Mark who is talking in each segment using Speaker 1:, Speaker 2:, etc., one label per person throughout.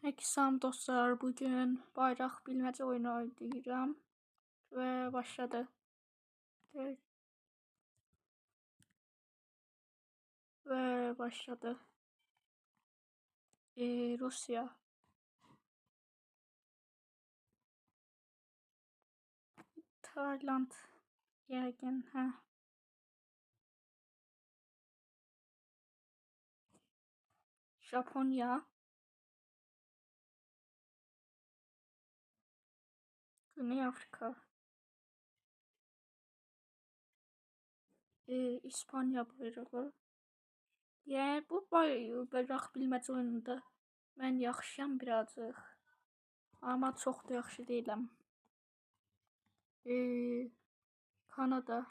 Speaker 1: Herkese selam dostlar. Bugün bayrak bilmece oyunu oynayacağım. Ve başladı. Ve başladı. Rusya. Tayland. Yergin. Japonya. Güney Afrika. İspanya bayrağı. Yani bu bayrak bilmece oyununda mən yaxşıyam birazcık. Ama çok da yaxşı değilim. Kanada.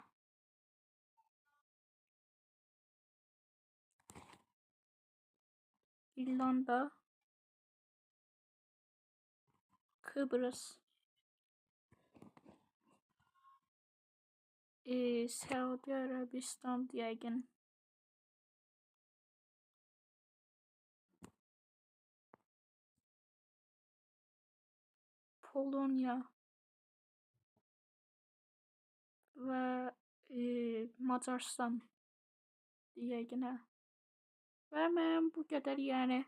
Speaker 1: İrlanda. Kıbrıs. Suudi Arabistan yəqin. Polonya ve Macaristan yəqin. Və mənim bu qədər yəni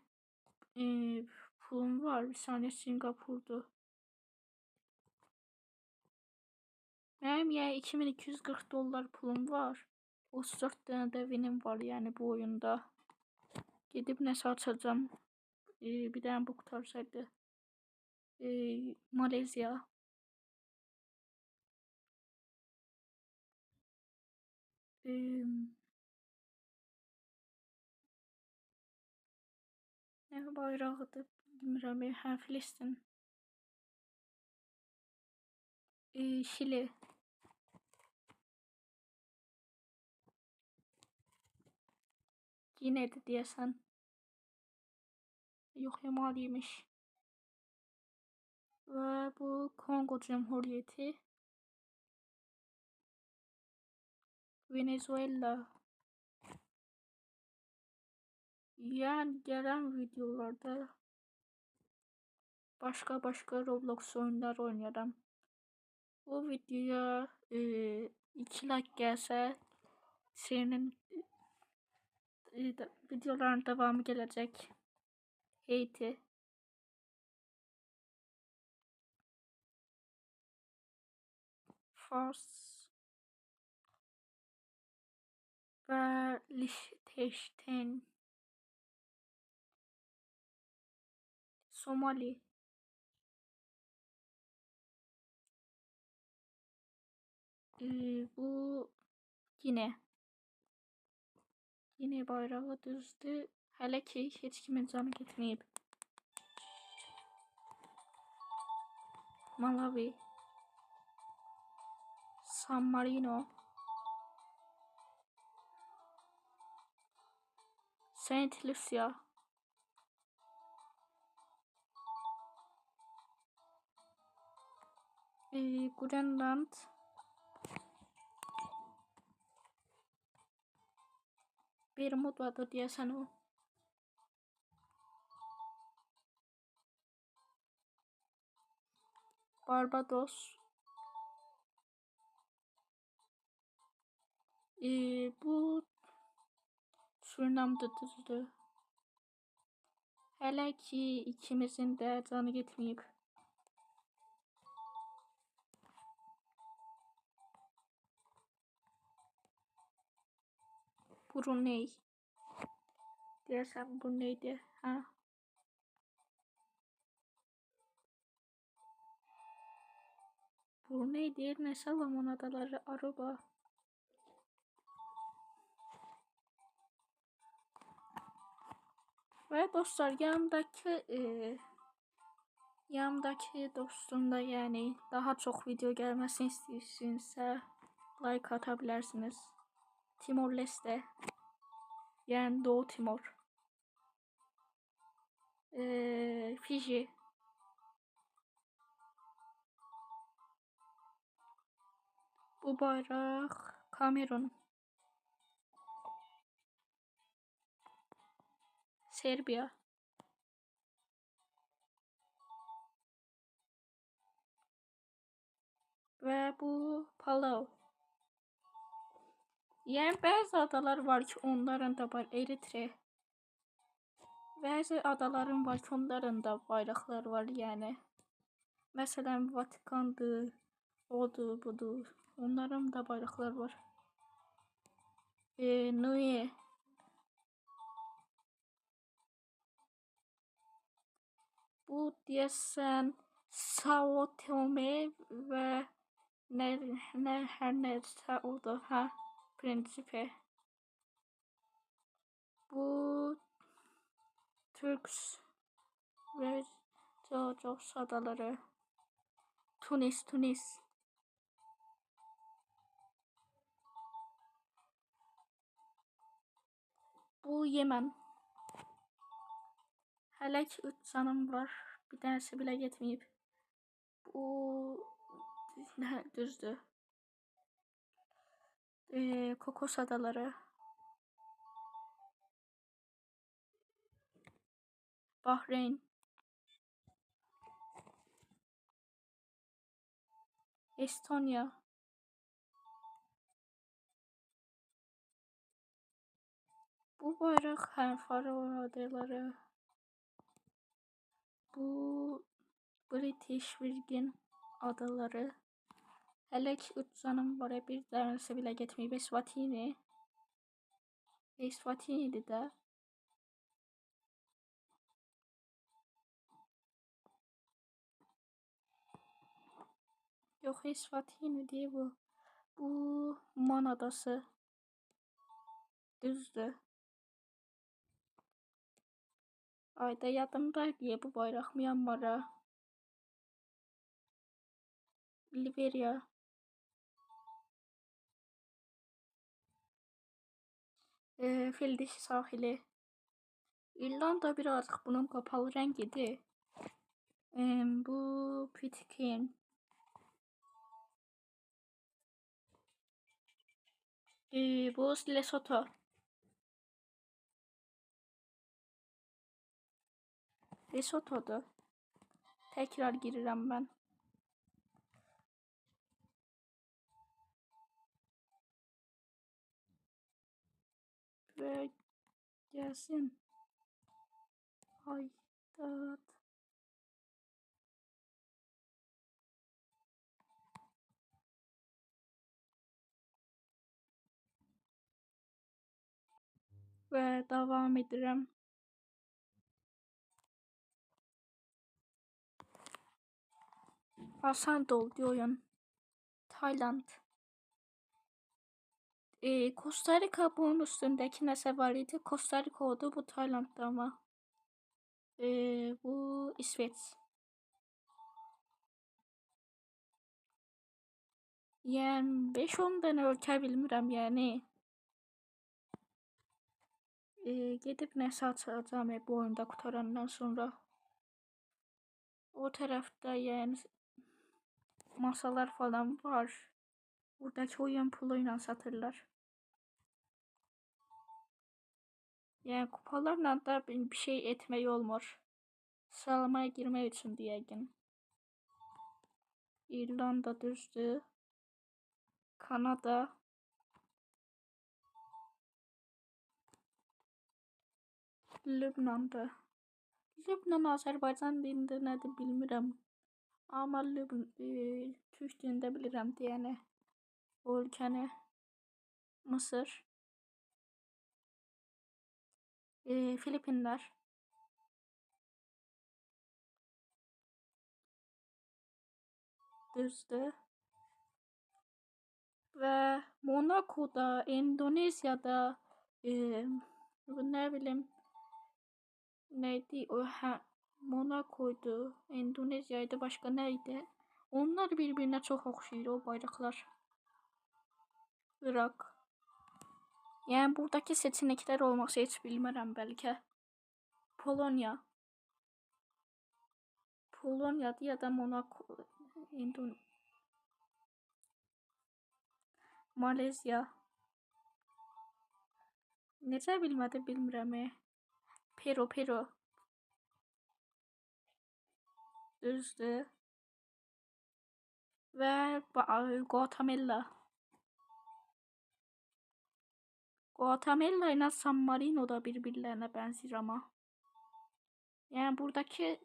Speaker 1: pulum var. Bir saniyə Singapurdur. Mənim yəni 2240 dollar pulum var. 34 dənə də vinim var yəni bu oyunda. Gedib nəsə açacağım. Bir dənə bu qutarsaydı. Malezya. Nə bayrağıdır bilmirəm. Filistin. Şili. Gine'di deyəsən. Yox, Yamalıymış. Və bu Kongo Cumhuriyeti. Venezuela. Yəni gələn videolarda başqa Roblox oyunlar oynayaram. Bu videoya 2 like gəlsə serinin videoların davamı gələcək. Haiti. Fars və Liechtenstein. Somali. Bu Gine. Yine bayrağı düzdü. Hələ ki heç kimin canı getməyib. Malawi. San Marino. Saint Lucia. Grönland. Bermuda'dır deyəsən o. Barbados. Bu Surinam'dır düzdür. Hələ ki ikimizin də canı getməyib. Brunei. Deyəsən Brunei'dir. Brunei deyil, nə Salomon adaları, Aruba. Və dostlar yanımdakı dostum da yəni daha çox video gəlməsini istəyirsinizsə like ata bilərsiniz. Timor Leste. Yəni Doğu Timor. Fiji. Bu bayraq Kamerun. Serbiya. və bu Palau. Yəni bəzi adalar var ki, onların da var, Eritre. Bəzi adaların var ki, onların da bayraqları var, yəni. Məsələn, Vatikandır, odur, budur. Onların da bayraqları var. Nui. Bu deyəsən Sao Tome və nə hər nəsə odur, hə, Principe. Bu Turks və Cocos adaları. Tunis. Bu Yemen. Hələ ki 3 canım var. Bir dənəsi belə getməyib. Bu düzdür. Kokos adaları. Bahreyn. Estonya. Bu bayraq Faroe adaları. Bu British Virgin adaları. Hələ ki 3 canım var. Bir dənəsi belə getməyib. Eswatini'dir də. Yox, Eswatini deyil bu. Bu Man adası. Düzdür. Ayda yadımda diye bu bayraq Myanmara. Liberia. Fil dişi sahili. İrlanda birazcık bunun kapalı rengidir. Bu Pitcairn. Bu Lesotho. Lesotho'da. Tekrar girirəm ben. Ve gelsin. Haydat. Ve devam edirəm. Asan oldu oyun. Tayland. Costa Rica bunun üstündeki nəsə var idi. Costa Rica oldu, bu Tayland'da ama. Bu İsveç. Yəni 5-10 dənə ölkə bilmirəm, yəni. Gedib nəsə açacağım bu oyunda qutarandan sonra. O tərəfdə yəni masalar falan var. Buradakı oyun puluyla satırlar. Yəni kupalarla da bir şey etmək olmur. Sıralamaya girmək üçün deyəgin. İrlanda düzdür. Kanada. Lübnan'da. Lübnan Azərbaycan dilində nədir bilmirəm. Amma Türk dilində bilirəm deyəni. O ölkəni. Mısır. Filipinlər. Düzdür. Və Monaco'da, Endonezya'da, nə bilim, neydi o, Monaco'ydu, Endonezya'ydı, başka neydi? Onlar birbirine çok oxşayır o bayraqlar. Irak. Yəni buradaki seçeneklər olmasa heç bilmərəm bəlkə. Polonyadır ya da Monaco, Malezya. Necə bilmirəm. Peru. Düzdür. ve Guatemala. Guatemala ile San Marino da birbirlerine benziyor ama. Yani buradaki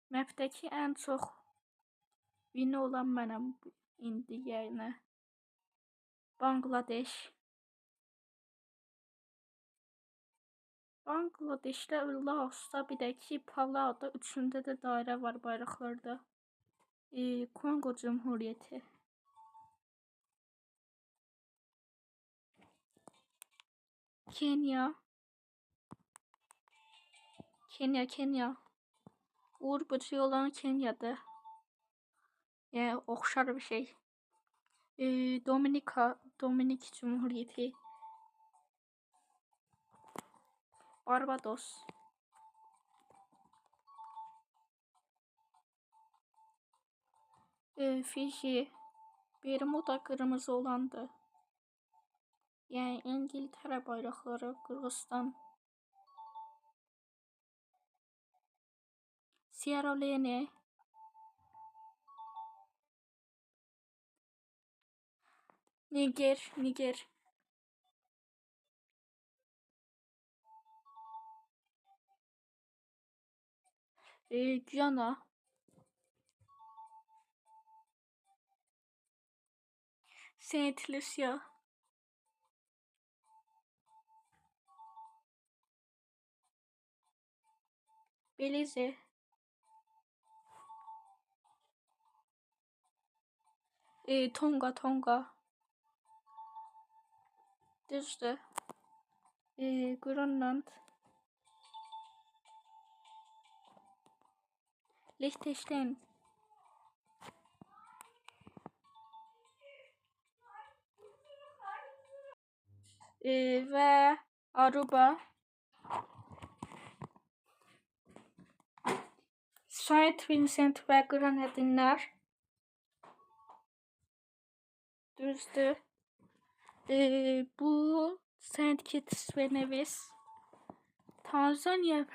Speaker 1: map'teki en çok win olan benim indi yani. Bangladeş. Bangladeş'te Laos'ta bir de ki Palau'da üçünde de daire var bayraklarda. Kongo Cumhuriyeti. Kenya. Kenya. Uğur böceği olan Kenya'da. Yani okşar bir şey. Dominik Cumhuriyeti. Barbados. Fiji. Bermuda kırmızı olandı. Yani İngiltere bayrakları, Kırgızistan. Sierra Leone. Niger. Guyana. Saint Lucia. Belize. Tonga. Düzdür. Grönland. Liechtenstein. Ve Aruba. Saint Vincent ve Grenadinler. Düzdür. Bu Saint Kitts ve Nevis. Tanzanya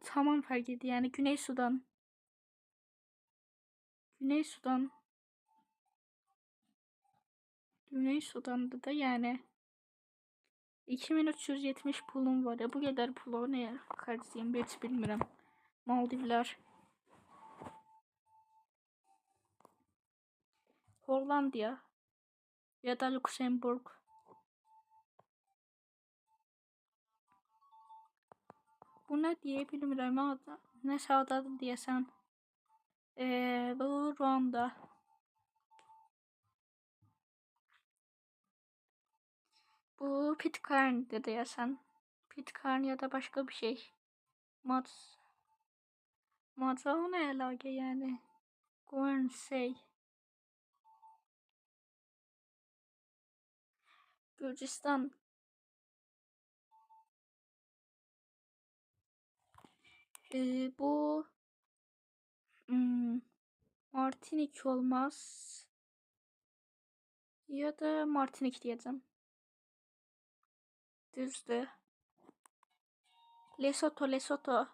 Speaker 1: tamam fark etti yani Güney Sudan. Güney Sudan'da da yani 2370 pulum var ya bu kadar pulu ne harcayayım hiç bilmiyorum. Maldivler. Hollanda ya da Lüksemburg. Bu ne diye bilmiyorum ama ne sağdadı diyesen. Bu Ruanda. Bu Pitcairn de diyesen. Pitcairn ya da başka bir şey. Maca o ne alaka yani? Guernsey. Gürcistan. Bu Martinik olmaz. Ya da Martinik diyeceğim. Düzdü. Lesotho.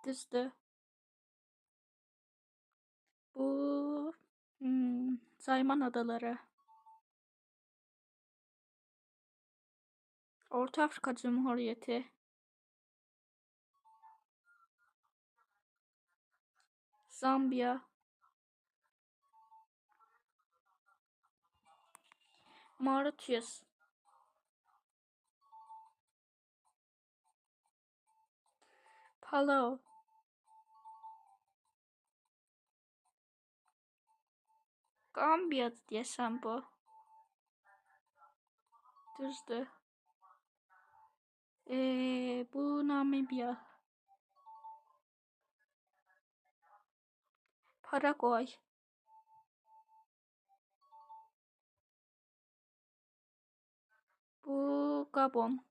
Speaker 1: Düzdü. Bu Zayman Adaları. Orta Afrika Cumhuriyeti. Zambiya. Mauritius. Palau. Gambiya diyesem bu. Düzdü. Bu Namibya. Paraguay. Bu Gabon.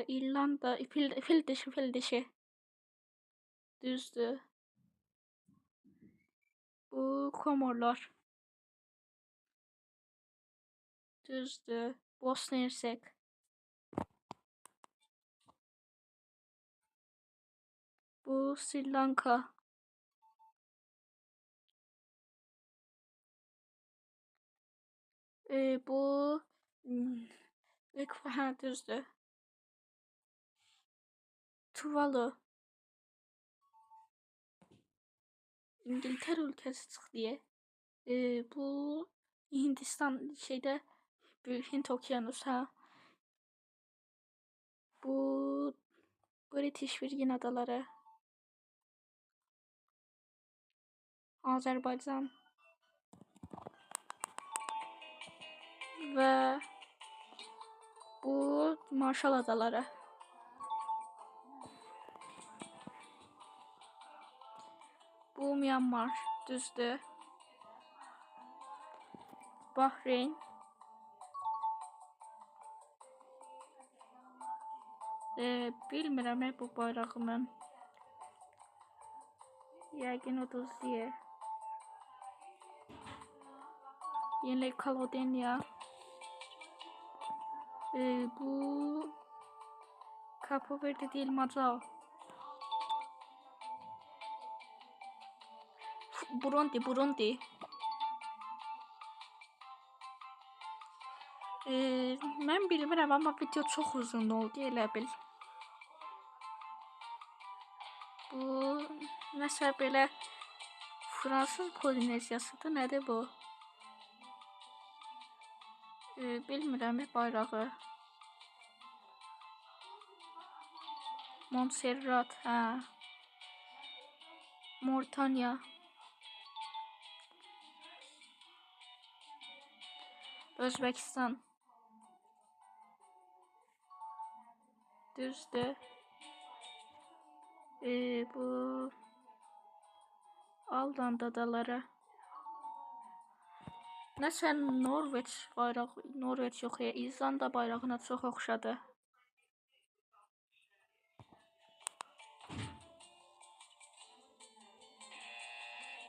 Speaker 1: İrlanda. Fil dişi. Düzdü. Bu Komorlar. Düzdü. Bosna Hersek. Bu Sri Lanka. Bu düzdür. Tuvalu. İngiltere ülkesi çıktı. Bu Hindistan şeyde Hint Okyanusu ha. Bu British Virgin Adaları. Azerbaycan. Ve bu Marshall Adaları. Bu Myanmar düzdür. Bahreyn. Bilmirəm bu bayrağı mən. Yəqin uduzluyor. Yeni Kaledoniya. Bu Cape Verde değil, Macao. Burundi. Mən bilmirəm amma video çox uzun oldu elə bil. Bu nəsə belə Fransız Polineziyasıdır, nədir bu? Bilmirəm bayrağı. Montserrat, hə. Moritanya. Özbekistan. Düzdür. Bu Aldan adaları. Nəsə Norveç bayrağı, Norveç yox ya, İzlanda bayrağına çox oxşadı.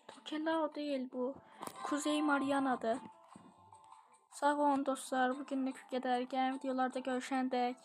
Speaker 1: Tokelau değil bu. Kuzey Mariana'dır. Sağ olun dostlar, bugünlük bu qədər. Gələn videolarda görüşəndək.